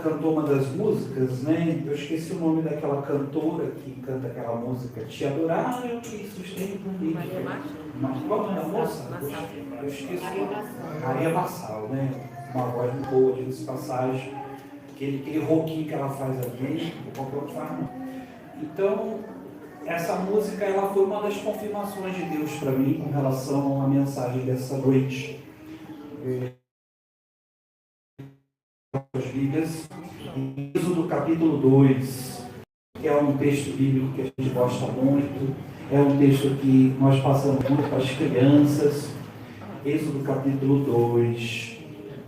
Cantou uma das músicas, né? Eu esqueci o nome daquela cantora que canta aquela música. Te adorar é o que sustenta comigo. Qual é a moça? Eu esqueci. Maria Bassal, né? Uma voz muito boa, diga-se passagem. Aquele rouquinho que ela faz ali, Então, essa música ela foi uma das confirmações de Deus para mim com relação à mensagem dessa noite. As Bíblias, Êxodo capítulo 2, que é um texto bíblico que a gente gosta muito, é um texto que nós passamos muito para as crianças. Êxodo capítulo 2,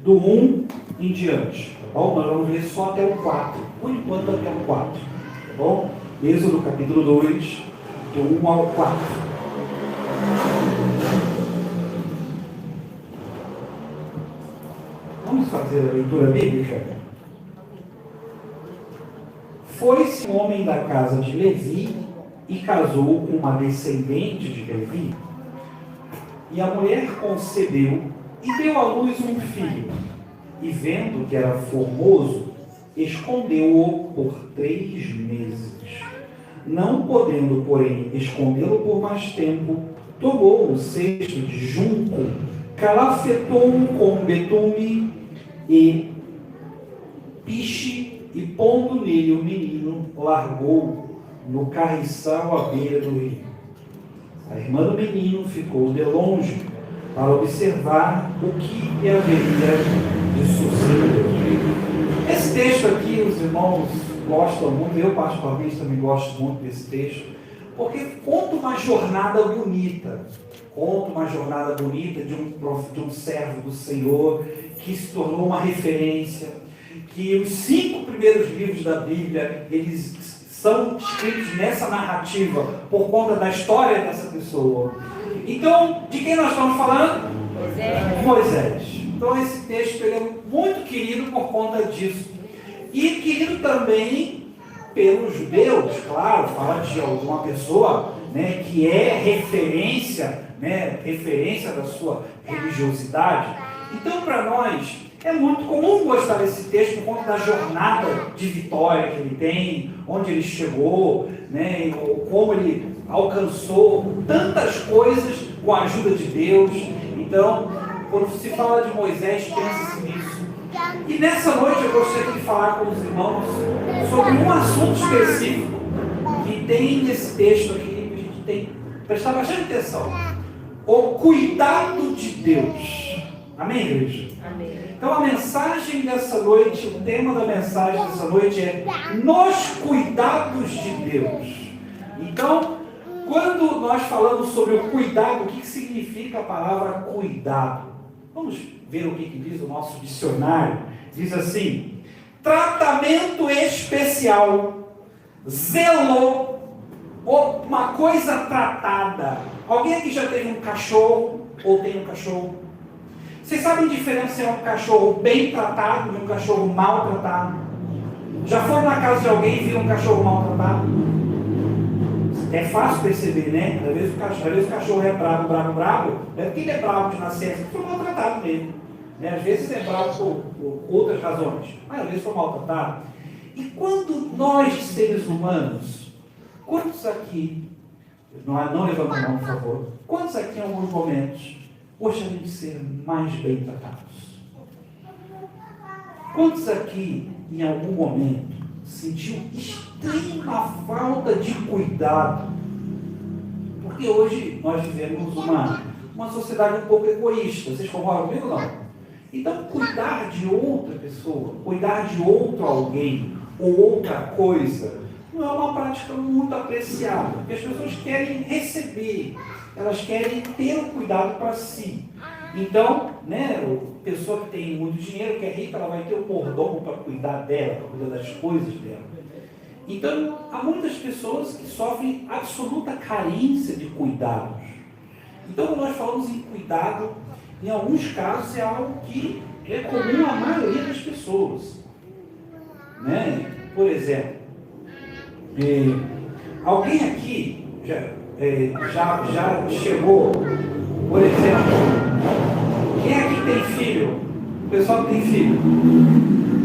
do 1 em diante, tá bom? Nós vamos ler só até o 4, por enquanto até o 4, tá bom? Êxodo capítulo 2, do 1 ao 4. Vamos fazer a leitura bíblica? Foi-se um homem da casa de Levi e casou com uma descendente de Levi. E a mulher concebeu e deu à luz um filho. E vendo que era formoso, escondeu-o por 3 meses. Não podendo, porém, escondê-lo por mais tempo, tomou um cesto de junco, calafetou-o com betume e piche, e pondo nele o menino, largou no carriçal à beira do rio. A irmã do menino ficou de longe para observar o que haveria de suceder. Esse texto aqui, os irmãos gostam muito, eu particularmente também gosto muito desse texto, porque conta uma jornada bonita. Conta uma jornada bonita de um servo do Senhor que se tornou uma referência, que os 5 primeiros livros da Bíblia, eles são escritos nessa narrativa por conta da história dessa pessoa. Então, de quem nós estamos falando? Moisés. Então, esse texto ele é muito querido por conta disso. E querido também pelos judeus, claro, fala de alguma pessoa, né, que é referência, né, referência da sua religiosidade. Então, para nós, é muito comum gostar desse texto por conta da jornada de vitória que ele tem, onde ele chegou, né, como ele alcançou tantas coisas com a ajuda de Deus. Então, quando se fala de Moisés, pensa-se nisso. E nessa noite eu gostaria de falar com os irmãos sobre um assunto específico que tem nesse texto aqui, que a gente tem que prestar bastante atenção. O cuidado de Deus. Amém, igreja? Amém. Então a mensagem dessa noite, o tema da mensagem dessa noite é nos cuidados de Deus. Então, quando nós falamos sobre o cuidado, o que significa a palavra cuidado? Vamos ver o que diz o nosso dicionário. Diz assim: tratamento especial, zelo, uma coisa tratada. Alguém aqui já teve um cachorro ou tem um cachorro? Vocês sabem diferenciar um cachorro bem tratado de um cachorro mal tratado? Já foram na casa de alguém e viram um cachorro mal tratado? É fácil perceber, né? Às vezes o cachorro é bravo, é porque ele é bravo de nascença, porque foi maltratado mesmo. Né? Às vezes é bravo por outras razões, mas às vezes foi maltratado. E quando nós, seres humanos, quantos aqui, não levanta a mão, por favor, quantos aqui em alguns momentos gostariam de ser mais bem tratados? Quantos aqui, em algum momento, sentiu extrema falta de cuidado? Porque hoje nós vivemos uma sociedade um pouco egoísta. Vocês concordam comigo ou não? Então, cuidar de outra pessoa, cuidar de outro alguém ou outra coisa, não é uma prática muito apreciada. Porque as pessoas querem receber, elas querem ter o cuidado para si. Então, né, a pessoa que tem muito dinheiro, que é rica, ela vai ter um mordomo para cuidar dela, para cuidar das coisas dela. Então, há muitas pessoas que sofrem absoluta carência de cuidados. Então, quando nós falamos em cuidado, em alguns casos é algo que é comum à maioria das pessoas. Né? Por exemplo, Alguém aqui já chegou, por exemplo, quem aqui tem filho? O pessoal que tem filho,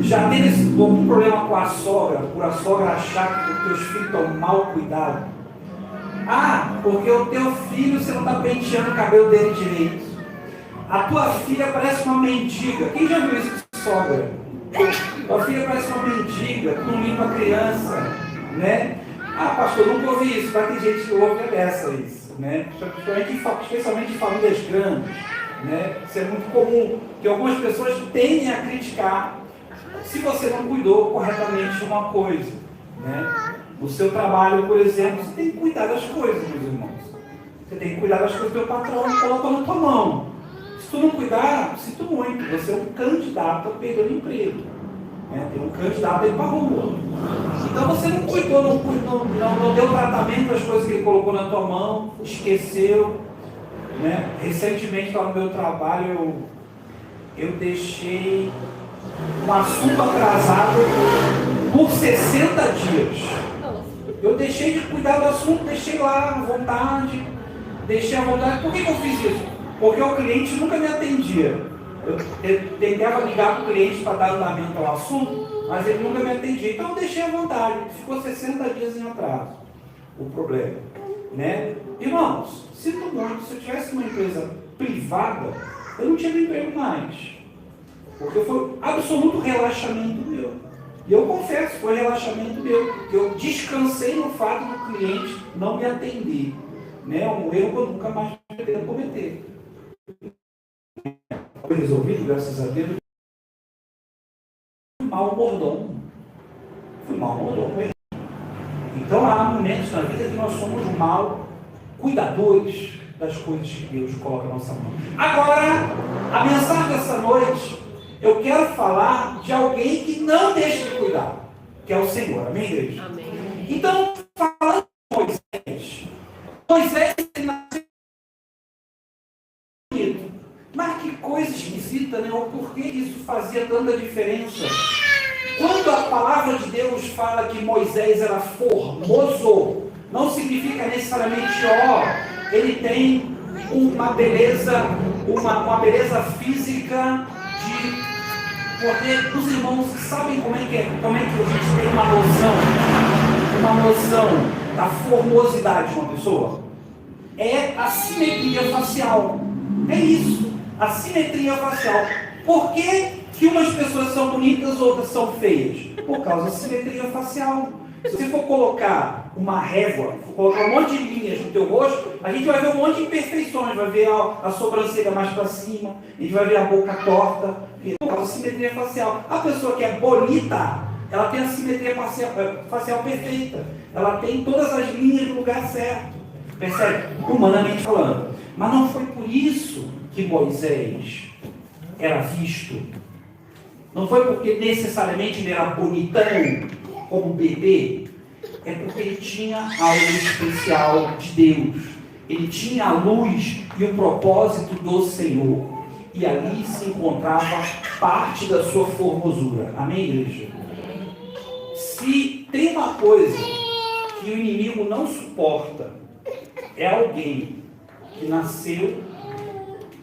já teve algum problema com a sogra, por a sogra achar que os teus filhos estão mal cuidados? Ah, porque o teu filho você não está penteando o cabelo dele direito. A tua filha parece uma mendiga. Quem já viu isso com sogra? Tua filha parece uma mendiga, tu não limpa a criança, né? Ah, pastor, nunca ouvi isso, mas tem gente que ouve dessa isso, né? Especialmente em famílias grandes, né? Isso é muito comum, que algumas pessoas tendem a criticar se você não cuidou corretamente de uma coisa, né? No seu trabalho, por exemplo, você tem que cuidar das coisas, meus irmãos. Você tem que cuidar das coisas que o teu patrão coloca na tua mão. Se tu não cuidar, sinto muito, você é um candidato a perder o emprego. Tem um candidato a ir para a rua. Então você não cuidou, não deu tratamento às coisas que ele colocou na tua mão, esqueceu. Né? Recentemente, lá no meu trabalho, eu deixei um assunto atrasado por 60 dias. Eu deixei de cuidar do assunto, deixei lá à vontade, Por que eu fiz isso? Porque o cliente nunca me atendia. Eu tentava ligar para o cliente para dar andamento ao assunto, mas ele nunca me atendia. Então eu deixei à vontade. Ficou 60 dias em atraso o problema. Né? Irmãos, sinto muito, se eu tivesse uma empresa privada, eu não tinha emprego mais. Porque foi absoluto relaxamento meu. E eu confesso, foi relaxamento meu. Eu descansei no fato do cliente não me atender. Né? Um erro que eu nunca mais deveria cometer. Foi resolvido, graças a Deus. Fui mal mordomo. Então há momentos na vida que nós somos mal cuidadores das coisas que Deus coloca na nossa mão. Agora, a mensagem dessa noite, eu quero falar de alguém que não deixa de cuidar, que é o Senhor. Amém, igreja? Amém. Então, falando de Moisés nasceu bonito. Mas que coisa esquisita, né? Por que isso fazia tanta diferença? Quando a palavra de Deus fala que Moisés era formoso, não significa necessariamente, ele tem uma beleza física de poder. Os irmãos sabem como é que a gente tem uma noção da formosidade de uma pessoa? É a simetria facial. É isso, a simetria facial. Por que umas pessoas são bonitas, outras são feias? Por causa da simetria facial. Se você for colocar uma régua, for colocar um monte de linhas no teu rosto, a gente vai ver um monte de imperfeições, vai ver a sobrancelha mais para cima, a gente vai ver a boca torta, por causa da simetria facial. A pessoa que é bonita, ela tem a simetria facial perfeita, ela tem todas as linhas no lugar certo, percebe? Humanamente falando. Mas não foi por isso que Moisés era visto. Não foi porque necessariamente ele era bonitão, como bebê. É porque ele tinha algo especial de Deus. Ele tinha a luz e o propósito do Senhor. E ali se encontrava parte da sua formosura. Amém, igreja? Se tem uma coisa que o inimigo não suporta, é alguém que nasceu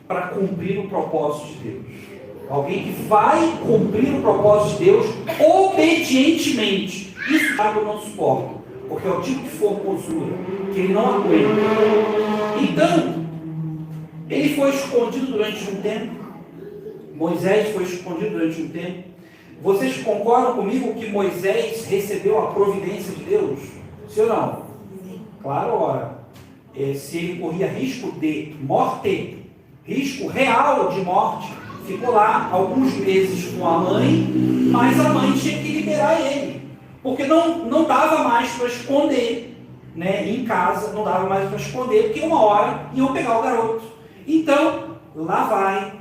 para cumprir o propósito de Deus. Alguém que vai cumprir o propósito de Deus obedientemente. Isso o diabo não suporta, porque é o tipo de formosura que ele não aguenta. Então, ele foi escondido durante um tempo. Moisés foi escondido durante um tempo. Vocês concordam comigo que Moisés recebeu a providência de Deus? Sim ou não? Claro, ora. Se ele corria risco de morte, risco real de morte, ficou lá alguns meses com a mãe, mas a mãe tinha que liberar ele, porque não dava mais para esconder, né, em casa, não dava mais para esconder, porque uma hora iam pegar o garoto. Então, lá vai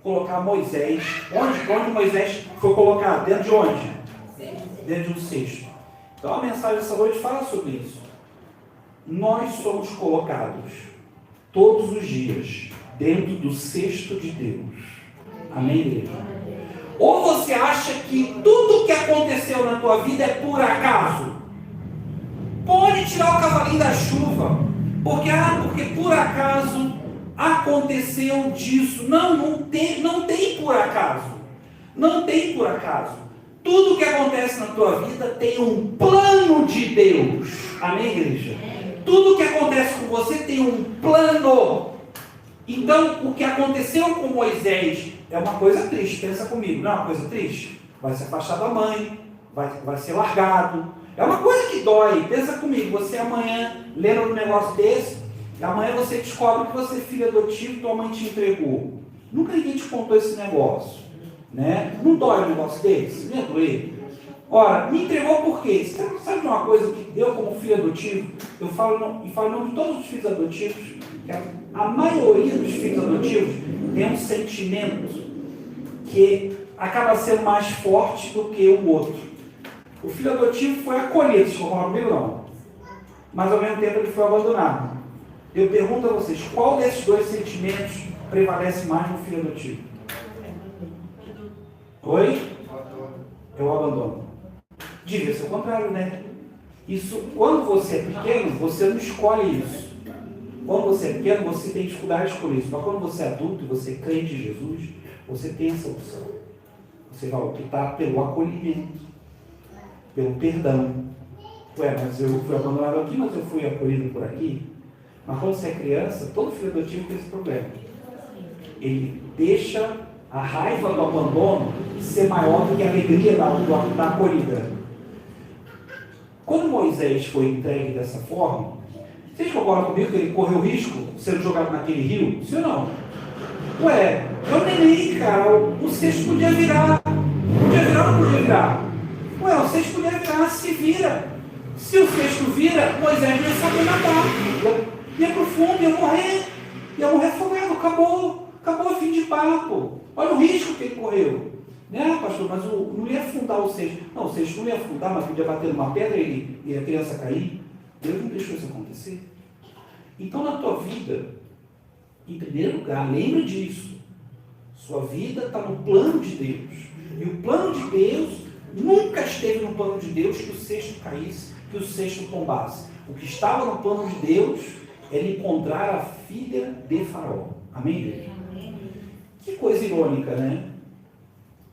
colocar Moisés. Onde Moisés foi colocado? Dentro de onde? Dentro de um cesto. Então a mensagem dessa noite fala sobre isso. Nós somos colocados todos os dias dentro do cesto de Deus. Amém, igreja? Ou você acha que tudo que aconteceu na tua vida é por acaso? tirar o cavalinho da chuva, porque por acaso aconteceu disso. Não tem por acaso. Não tem por acaso. Tudo que acontece na tua vida tem um plano de Deus. Amém, igreja? Tudo que acontece com você tem um plano. Então, o que aconteceu com Moisés é uma coisa triste. Pensa comigo, não é uma coisa triste? Vai se afastar da mãe, vai ser largado. É uma coisa que dói. Pensa comigo, você amanhã lendo um negócio desse, e amanhã você descobre que você é filho adotivo e tua mãe te entregou. Nunca ninguém te contou esse negócio. Né? Não dói um negócio desse? Não é doer? Ora, me entregou por quê? Sabe de uma coisa que eu, como filho adotivo, eu falo em nome de todos os filhos adotivos, que a maioria dos filhos adotivos tem um sentimento que acaba sendo mais forte do que o outro. O filho adotivo foi acolhido, se for comigo não. Mas ao mesmo tempo ele foi abandonado. Eu pergunto a vocês, qual desses dois sentimentos prevalece mais no filho adotivo? Oi? É o abandono. Devia ser o contrário, né? Isso, quando você é pequeno, você não escolhe isso. Quando você é pequeno, você tem dificuldade de escolher isso. Mas quando você é adulto e você é crente em Jesus, você tem essa opção. Você vai optar pelo acolhimento, pelo perdão. Ué, mas eu fui abandonado aqui, mas eu fui acolhido por aqui. Mas quando você é criança, todo filho adotivo tem esse problema. Ele deixa a raiva do abandono ser maior do que a alegria da acolhida. Quando Moisés foi entregue dessa forma, vocês concordam comigo que ele correu risco de ser jogado naquele rio? Sim ou não? Ué, eu neném, cara, o cesto podia virar. Podia virar ou não podia virar? Ué, o cesto podia virar, se vira. Se o cesto vira, Moisés não ia saber nadar. Ia pro fundo, ia morrer afogado, acabou o fim de papo. Olha o risco que ele correu. Né, pastor, mas não ia afundar o cesto. Não, o cesto não ia afundar, mas podia bater numa pedra e a criança cair. Deus não deixou isso acontecer. Então, na tua vida, em primeiro lugar, lembra disso. Sua vida está no plano de Deus. E o plano de Deus nunca esteve no plano de Deus que o cesto caísse, que o cesto tombasse. O que estava no plano de Deus era encontrar a filha de Faraó. Amém, igreja? Que coisa irônica, né?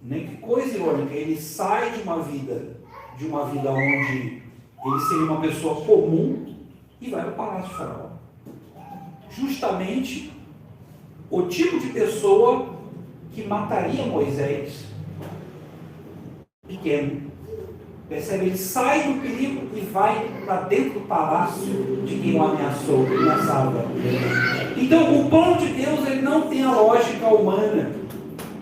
Que coisa irônica. Ele sai de uma vida onde ele seria uma pessoa comum e vai para o palácio de Faraó. Justamente o tipo de pessoa que mataria Moisés pequeno. Percebe? Ele sai do perigo e vai para dentro do palácio de quem o ameaçava. Então, o plano de Deus ele não tem a lógica humana.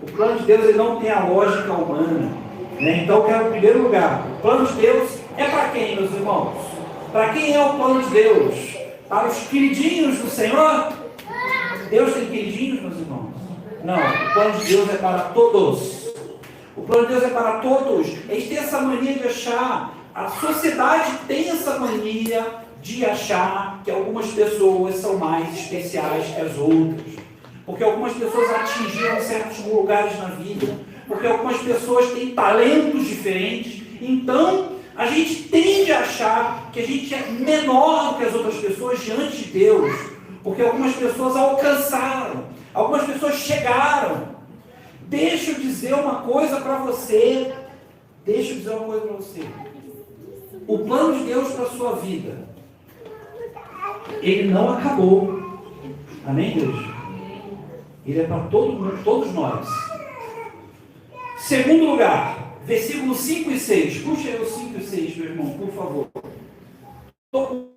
O plano de Deus ele não tem a lógica humana. Né? Então, eu quero, em primeiro lugar, o plano de Deus é para quem, meus irmãos? Para quem é o plano de Deus? Para os queridinhos do Senhor? Deus tem queridinhos, meus irmãos? Não, o plano de Deus é para todos. O plano de Deus é para todos. Eles têm essa mania de achar, a sociedade tem essa mania de achar que algumas pessoas são mais especiais que as outras. Porque algumas pessoas atingiram certos lugares na vida. Porque algumas pessoas têm talentos diferentes. Então, a gente tende a achar que a gente é menor do que as outras pessoas diante de Deus. Porque algumas pessoas alcançaram. Algumas pessoas chegaram. Deixa eu dizer uma coisa para você. O plano de Deus para a sua vida, ele não acabou. Amém, Deus? Ele é para todo mundo, todos nós. Segundo lugar, versículos 5 e 6. Puxa aí os 5 e 6, meu irmão, por favor. Com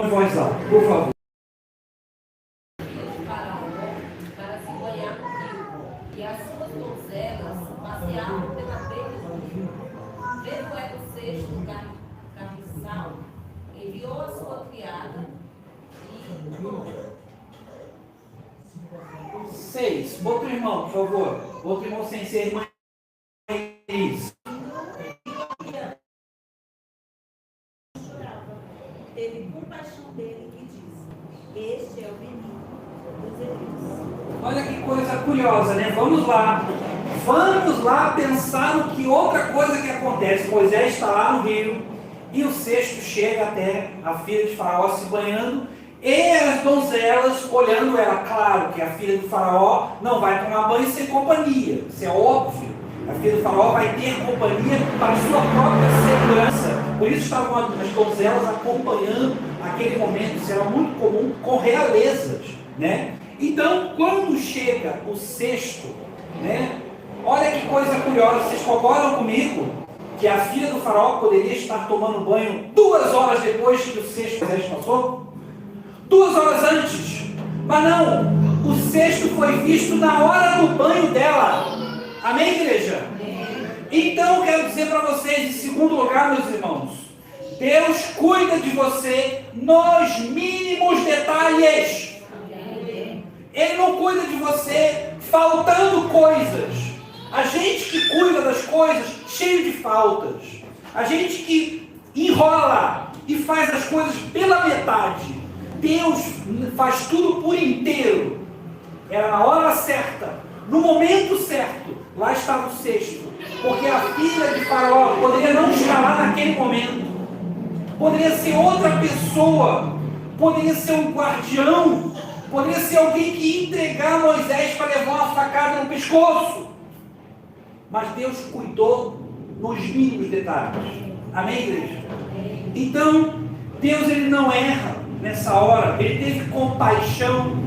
voz alta, por favor. Enviou a sua criada e 6. Outro irmão, por favor. Outro irmão sem ser irmã. Isso. Teve compaixão dele e disse: Este é o menino dos Hebreus. Olha que coisa curiosa, né? Vamos lá pensar no que outra coisa que acontece. Moisés está lá no rio E o cesto chega até a filha de Faraó se banhando, e as donzelas olhando ela. Claro que a filha do Faraó não vai tomar banho sem companhia, isso é óbvio. A filha do Faraó vai ter companhia para sua própria segurança. Por isso estavam as donzelas acompanhando aquele momento. Isso era muito comum com realezas, né? Então, quando chega o cesto, né? Olha que coisa curiosa, vocês concordam comigo que a filha do Faraó poderia estar tomando banho 2 horas depois que o cesto passou? 2 horas antes. Mas não, o cesto foi visto na hora do banho dela. Amém, igreja? Então, eu quero dizer para vocês, em segundo lugar, meus irmãos, Deus cuida de você nos mínimos detalhes. Ele não cuida de você faltando coisas. A gente que cuida das coisas cheio de faltas. A gente que enrola e faz as coisas pela metade. Deus faz tudo por inteiro. Era na hora certa, no momento certo. Lá estava o cesto. Porque a filha de Faraó poderia não estar lá naquele momento. Poderia ser outra pessoa. Poderia ser um guardião. Poderia ser alguém que ia entregar Moisés para levar uma facada no pescoço. Mas Deus cuidou nos mínimos detalhes. Amém, igreja? Então, Deus ele não erra nessa hora. Ele teve compaixão.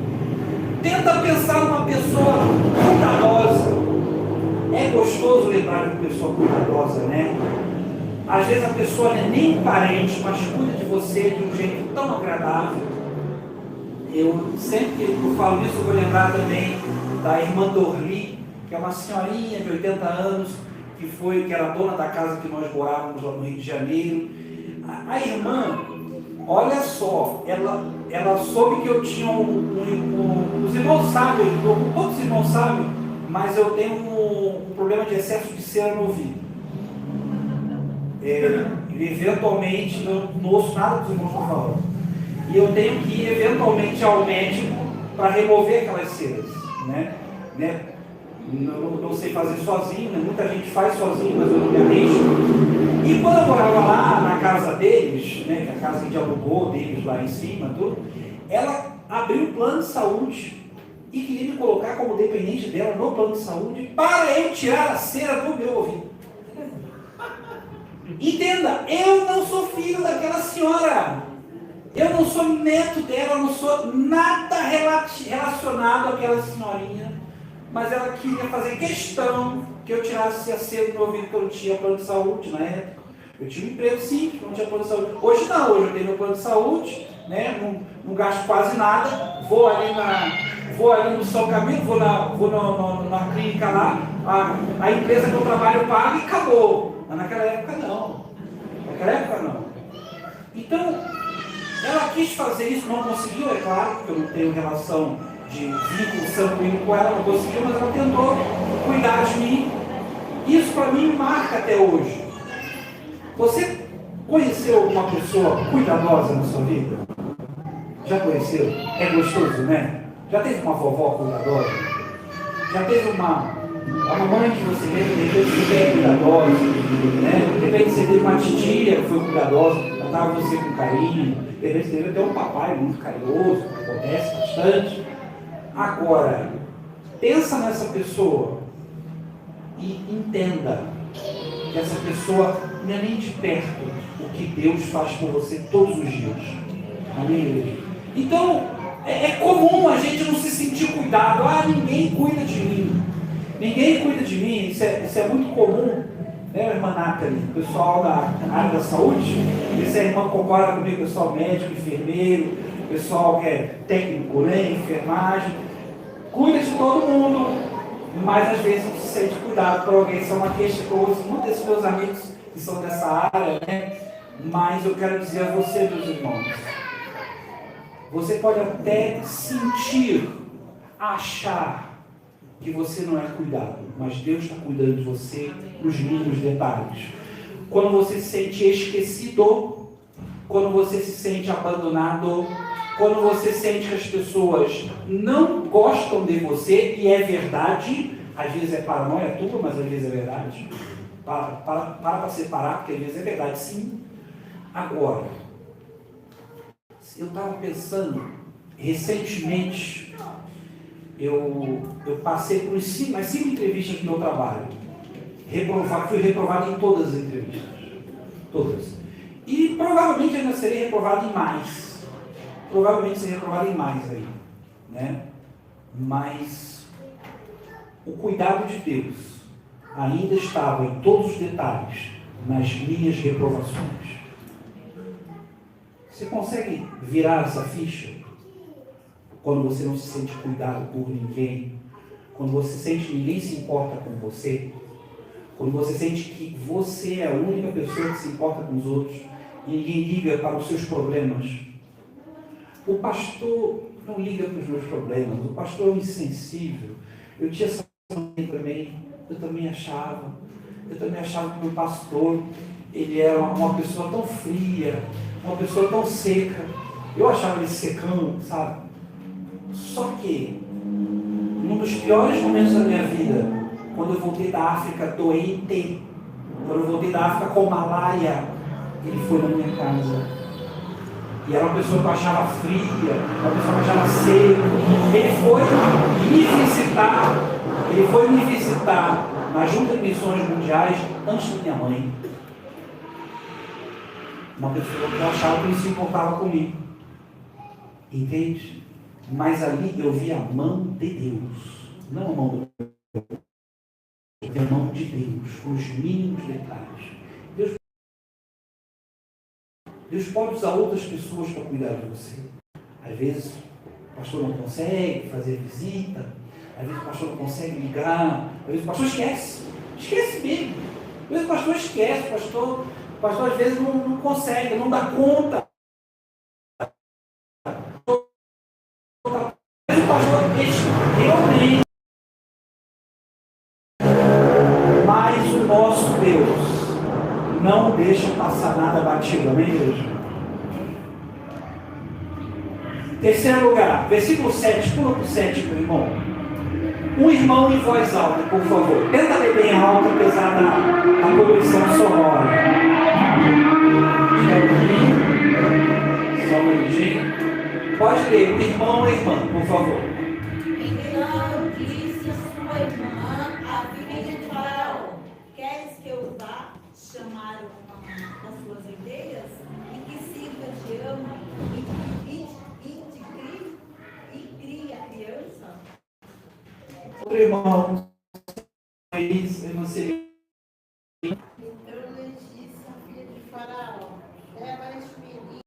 Tenta pensar numa pessoa cuidadosa. É gostoso lembrar de uma pessoa cuidadosa, né? Às vezes a pessoa não é nem parente, mas cuida de você de um jeito tão agradável. Eu sempre que eu falo isso, eu vou lembrar também da irmã Dorli, que é uma senhorinha de 80 anos, que era dona da casa que nós morávamos lá no Rio de Janeiro. A irmã, olha só, ela soube que eu tinha os irmãos sabem, todos os irmãos sabem, mas eu tenho um problema de excesso de cera no ouvido. Eventualmente, não ouço nada que os irmãos estão falando. E eu tenho que ir eventualmente ao médico para remover aquelas ceras, né? Não sei fazer sozinho, né? Muita gente faz sozinho, mas eu não me arrisco. E quando eu morava lá na casa deles, né, que é a casa que alugou deles lá em cima, tudo, ela abriu um plano de saúde e queria me colocar como dependente dela no plano de saúde para eu tirar a cera do meu ouvido. Entenda, eu não sou filho daquela senhora. Eu não sou neto dela, eu não sou nada relacionado àquela senhorinha. Mas ela queria fazer questão que eu tirasse a cera do meu ouvido, que eu não tinha plano de saúde na época. Eu tinha um emprego simples, não tinha plano de saúde. Hoje não, hoje eu tenho meu plano de saúde, né? Não gasto quase nada. Vou ali no São Camilo, vou na clínica lá, a empresa que eu trabalho paga e acabou. Mas naquela época não. Então, ela quis fazer isso, não conseguiu, é claro, porque eu não tenho relação de vínculo sanguíneo com ela, não conseguiu, mas ela tentou cuidar de mim. Isso para mim me marca até hoje. Você conheceu uma pessoa cuidadosa na sua vida? Já conheceu? É gostoso, né? Já teve uma vovó cuidadosa? Já teve uma mamãe que você teve, de repente você é cuidadosa, né? De repente você teve uma titia que foi cuidadosa, tratava você com carinho, de repente você teve até um papai muito carinhoso, que acontece bastante. Agora, pensa nessa pessoa e entenda que essa pessoa não é nem de perto o que Deus faz por você todos os dias. Amém? Então, é comum a gente não se sentir cuidado. Ninguém cuida de mim. Ninguém cuida de mim. Isso é muito comum, né, irmã Nathalie? O pessoal da área da saúde, esse a irmã concorda comigo, pessoal médico, enfermeiro, pessoal que é técnico, né, enfermagem, cuida de todo mundo, mas às vezes não se sente cuidado por alguém. Isso é uma queixa que eu ouço muitos desses meus amigos que são dessa área, né? Mas eu quero dizer a você, meus irmãos, você pode até sentir, achar que você não é cuidado, mas Deus está cuidando de você nos mínimos detalhes. Quando você se sente esquecido, quando você se sente abandonado, quando você sente que as pessoas não gostam de você, e é verdade, às vezes é paranoia tua, mas às vezes é verdade. Para separar, porque às vezes é verdade, sim. Agora, eu estava pensando, recentemente, eu passei por as 5 entrevistas do meu trabalho. Fui reprovado em todas as entrevistas. Todas. E provavelmente ainda serei reprovado em mais. Provavelmente serei reprovado em mais aí. Né? Mas o cuidado de Deus ainda estava em todos os detalhes nas minhas reprovações. Você consegue virar essa ficha quando você não se sente cuidado por ninguém? Quando você sente que ninguém se importa com você? Quando você sente que você é a única pessoa que se importa com os outros e ninguém liga para os seus problemas? O pastor não liga para os meus problemas, o pastor é um insensível. Eu tinha essa também, eu também achava que o meu pastor, ele era uma pessoa tão fria, uma pessoa tão seca. Eu achava ele secão, sabe? Só que, num dos piores momentos da minha vida, quando eu voltei da África doente, quando eu voltei da África com malária, ele foi na minha casa. E era uma pessoa que eu achava fria, uma pessoa que eu achava seca. Ele foi me visitar na Junta de Missões Mundiais antes da minha mãe. Uma pessoa que eu achava que ele se importava comigo. Entende? Mas ali eu vi a mão de Deus. Não a mão do Deus. A mão de Deus, com os mínimos detalhes. Deus pode usar outras pessoas para cuidar de você. Às vezes o pastor não consegue fazer visita, às vezes o pastor não consegue ligar, às vezes o pastor esquece mesmo. Às vezes o pastor esquece, o pastor às vezes não consegue, não dá conta. Mas o pastor realmente. Mas o nosso Deus não deixa passar nada batido, amém, igreja? Terceiro lugar, versículo 7, pula para o 7, meu irmão. Um irmão em voz alta, por favor. Tenta ler bem alto, apesar da poluição sonora. Só um minutinho. Pode ler, um irmão ou irmã, por favor. Então disse sua irmã, a filha de Faraó: queres que eu vá chamar uma das suas aldeias e que sirva de ama e crie a criança? Outro irmão, irmã seria. Então lhe disse a filha de Faraó: leva este menino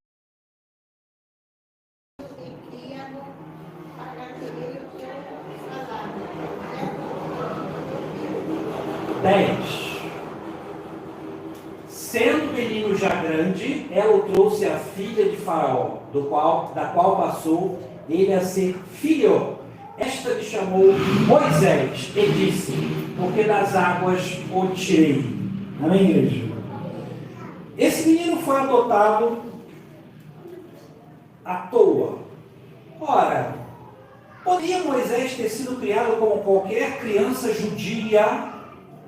e cria-no, pagar-lhe o teu salário. 10. Sendo o menino já grande, ela o trouxe à filha de Faraó, da qual passou ele a ser filho. Esta lhe chamou Moisés e disse: porque das águas o tirei. Amém, igreja? Esse menino foi adotado à toa. Ora, poderia Moisés ter sido criado como qualquer criança judia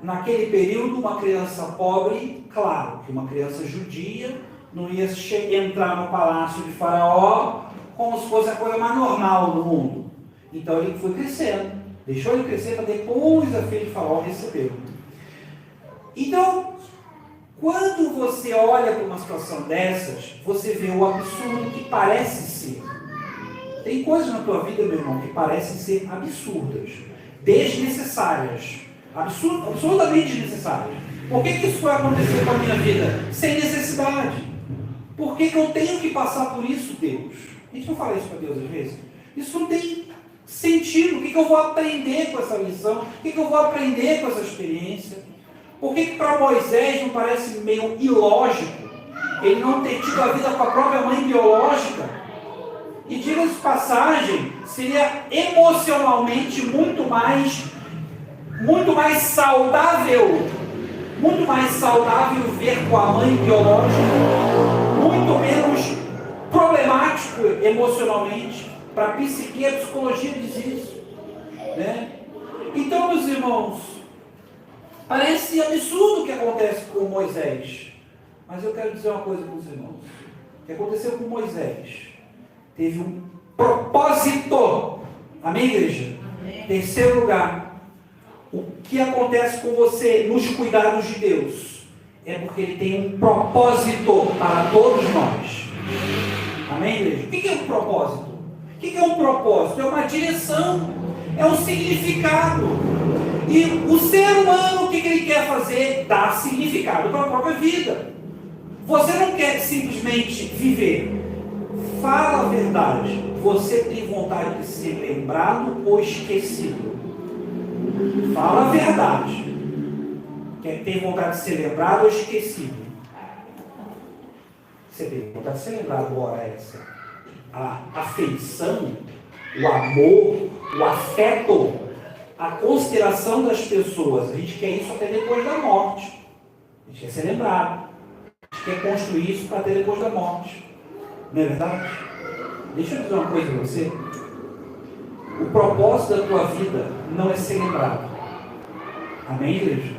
naquele período, uma criança pobre? Claro que uma criança judia não ia entrar no palácio de Faraó como se fosse a coisa mais normal do mundo. Então ele foi crescendo, deixou ele crescer para depois a filha de Faraó receber. Então, quando você olha para uma situação dessas, você vê o absurdo que parece ser. Tem coisas na tua vida, meu irmão, que parecem ser absurdas, desnecessárias, absolutamente desnecessárias. Por que isso foi acontecer com a minha vida? Sem necessidade. Por que eu tenho que passar por isso, Deus? A gente não fala isso para Deus às vezes. Isso não tem sentido. O que eu vou aprender com essa lição? O que eu vou aprender com essa experiência? Por que para Moisés não parece meio ilógico ele não ter tido a vida com a própria mãe biológica? E diga-se de passagem, seria emocionalmente muito mais saudável ver com a mãe biológica, muito menos problemático emocionalmente. Para a psique, a psicologia diz isso, né? Então, meus irmãos, parece absurdo o que acontece com Moisés. Mas eu quero dizer uma coisa para os irmãos. O que aconteceu com Moisés teve um propósito. Amém, igreja? Amém. Terceiro lugar, o que acontece com você nos cuidados de Deus é porque Ele tem um propósito para todos nós. Amém, igreja? O que é um propósito? O que é um propósito? É uma direção, é um significado. E o ser humano, o que ele quer fazer? Dar significado para a própria vida. Você não quer simplesmente viver. Fala a verdade. Você tem vontade de ser lembrado ou esquecido? Fala a verdade. Tem vontade de ser lembrado ou esquecido? Você tem vontade de ser lembrado, ora essa. A afeição, o amor, o afeto, a consideração das pessoas. A gente quer isso até depois da morte. A gente quer ser lembrado. A gente quer construir isso para ter depois da morte. Não é verdade? Deixa eu dizer uma coisa para você. O propósito da tua vida não é ser lembrado. Amém, igreja?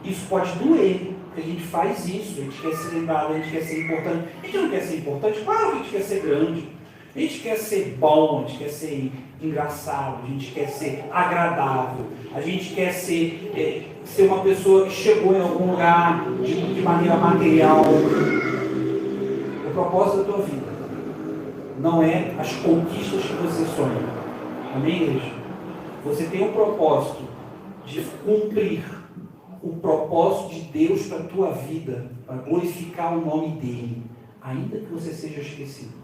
Isso pode doer, porque a gente faz isso. A gente quer ser lembrado, a gente quer ser importante. A gente não quer ser importante? Claro que a gente quer ser grande. A gente quer ser bom, a gente quer ser engraçado, a gente quer ser agradável, a gente quer ser uma pessoa que chegou em algum lugar de maneira material. O propósito da tua vida não é as conquistas que você sonha. Amém, igreja? Você tem um propósito de cumprir o propósito de Deus para a tua vida, para glorificar o nome dEle, ainda que você seja esquecido.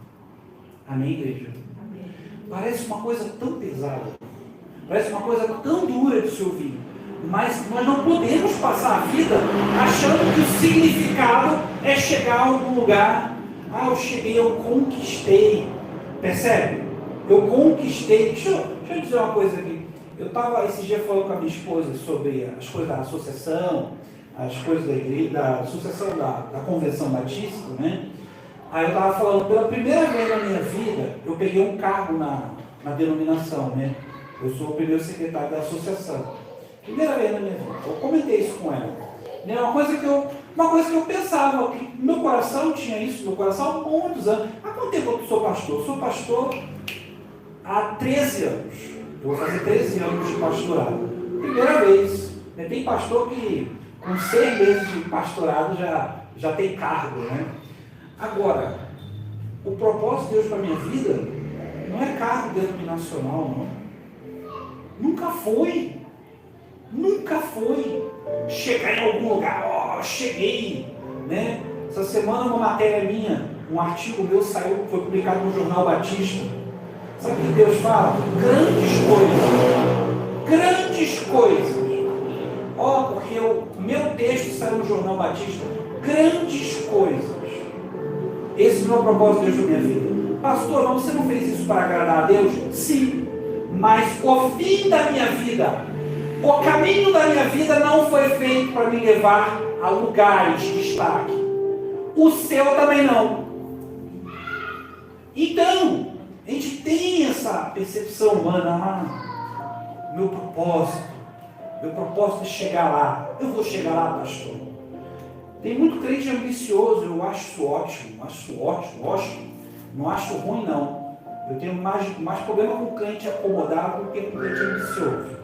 Amém, igreja? Amém. Parece uma coisa tão pesada, parece uma coisa tão dura de se ouvir, mas nós não podemos passar a vida achando que o significado é chegar a algum lugar. Eu cheguei, eu conquistei. Percebe? Eu conquistei. Deixa eu dizer uma coisa aqui. Eu estava esses dias falando com a minha esposa sobre as coisas da associação, as coisas da igreja, da associação da Convenção Batista, né? Aí eu estava falando, pela primeira vez na minha vida, eu peguei um cargo na denominação, né? Eu sou o primeiro secretário da associação. Primeira vez na minha vida. Eu comentei isso com ela. Né? Uma coisa que eu pensava, que no meu coração tinha isso, no meu coração há muitos anos. Há quanto tempo eu sou pastor? Eu sou pastor há 13 anos. Eu vou fazer 13 anos de pastorado. Primeira vez. Né? Tem pastor que com 6 meses de pastorado já tem cargo, né? Agora, o propósito de Deus para a minha vida não é cargo denominacional, não. Nunca foi. Nunca foi. Chegar em algum lugar, cheguei. Né? Essa semana uma matéria minha, um artigo meu saiu, foi publicado no Jornal Batista. Sabe o que Deus fala? Grandes coisas. Grandes coisas. Porque o meu texto saiu no Jornal Batista. Grandes coisas. Esse não é o propósito de Deus na minha vida. Pastor, não, você não fez isso para agradar a Deus? Sim. Mas o fim da minha vida, o caminho da minha vida não foi feito para me levar a lugares de destaque. O seu também não. Então, a gente tem essa percepção humana. Meu propósito é chegar lá. Eu vou chegar lá, pastor. Tem muito crente ambicioso, eu acho isso ótimo. Não acho ruim, não. Eu tenho mais problema com o crente acomodado do que com o crente ambicioso.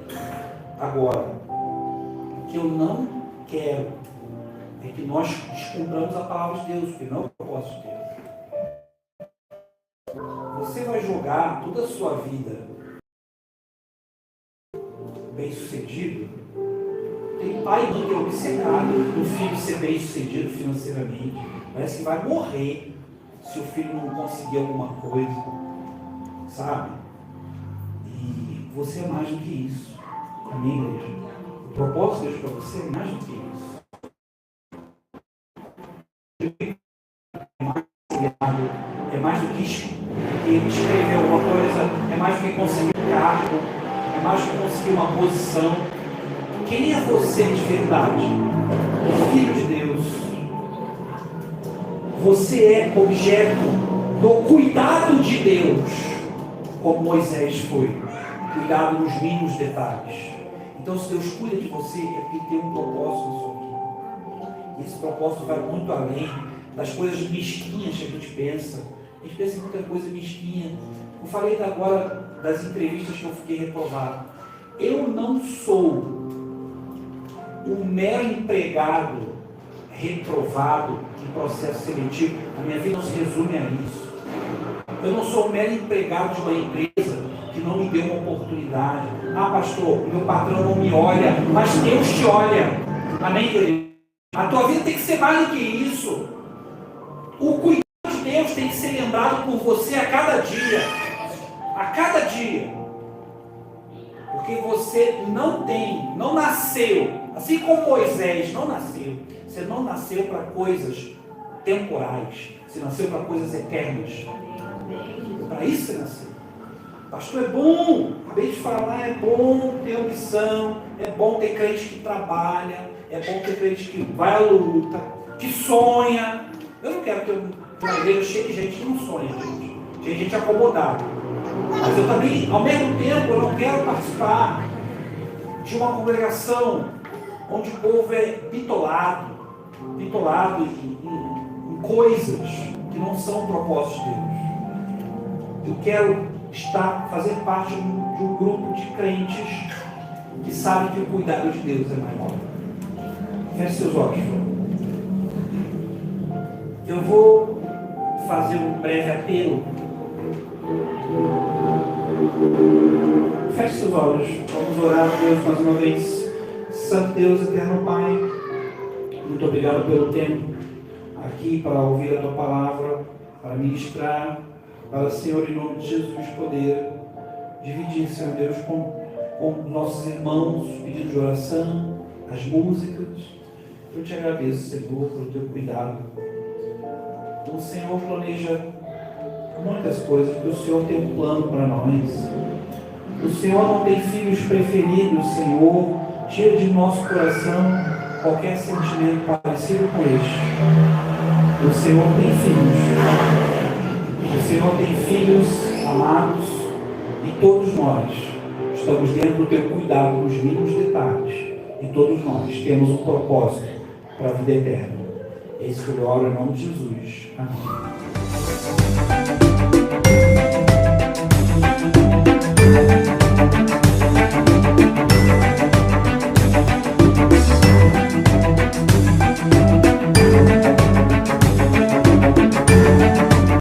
Agora, o que eu não quero é que nós descumpramos a palavra de Deus, porque não é o propósito de Deus. Você vai jogar toda a sua vida bem sucedido. Tem pai e mãe que é obcecado no filho ser bem sucedido financeiramente. Parece que vai morrer se o filho não conseguir alguma coisa, sabe? E você é mais do que isso. Amém, igreja? O propósito de Deus para você é mais do que isso. É mais do que escrever alguma coisa, é mais do que conseguir um cargo, é mais do que conseguir uma posição. Quem é você de verdade? O Filho de Deus. Você é objeto do cuidado de Deus, como Moisés foi. Cuidado nos mínimos detalhes. Então, se Deus cuida de você, é porque tem um propósito na sua vida. Esse propósito vai muito além das coisas mesquinhas que a gente pensa. A gente pensa em muita coisa mesquinha. Eu falei agora das entrevistas que eu fiquei reprovado. Eu não sou um mero empregado reprovado em processo seletivo. A minha vida não se resume a isso. Eu não sou um mero empregado de uma empresa que não me deu uma oportunidade. Ah, pastor, meu patrão não me olha, mas Deus te olha. Amém, querido? A tua vida tem que ser mais do que isso. O cuidado de Deus tem que ser lembrado por você a cada dia. A cada dia. Porque você não nasceu, assim como Moisés não nasceu. Você não nasceu para coisas temporais. Você nasceu para coisas eternas. Para isso você nasceu. Pastor, é bom, acabei de falar, é bom ter ambição, é bom ter crente que trabalha, é bom ter crente que vai à luta, que sonha. Eu não quero ter uma igreja cheia de gente que não sonha, gente. Tem gente acomodada. Mas eu também, ao mesmo tempo, eu não quero participar de uma congregação onde o povo é bitolado em coisas que não são propósitos de Deus. Eu quero fazer parte de um grupo de crentes que sabem que o cuidado de Deus é maior. Feche seus olhos. Eu vou fazer um breve apelo. Feche seus olhos. Vamos orar a Deus mais uma vez. Santo Deus, eterno Pai, muito obrigado pelo tempo aqui para ouvir a Tua palavra, para ministrar, para, Senhor, em nome de Jesus, poder dividir, Senhor Deus, com nossos irmãos, pedidos de oração, as músicas. Eu te agradeço, Senhor, pelo Teu cuidado. O Senhor planeja muitas coisas, porque o Senhor tem um plano para nós. O Senhor não tem filhos preferidos, Senhor. Tira de nosso coração qualquer sentimento parecido com este. O Senhor tem filhos. O Senhor tem filhos amados. E todos nós estamos dentro do Teu cuidado nos mínimos detalhes. E todos nós temos um propósito para a vida eterna. É isso que eu oro em nome de Jesus. Amém.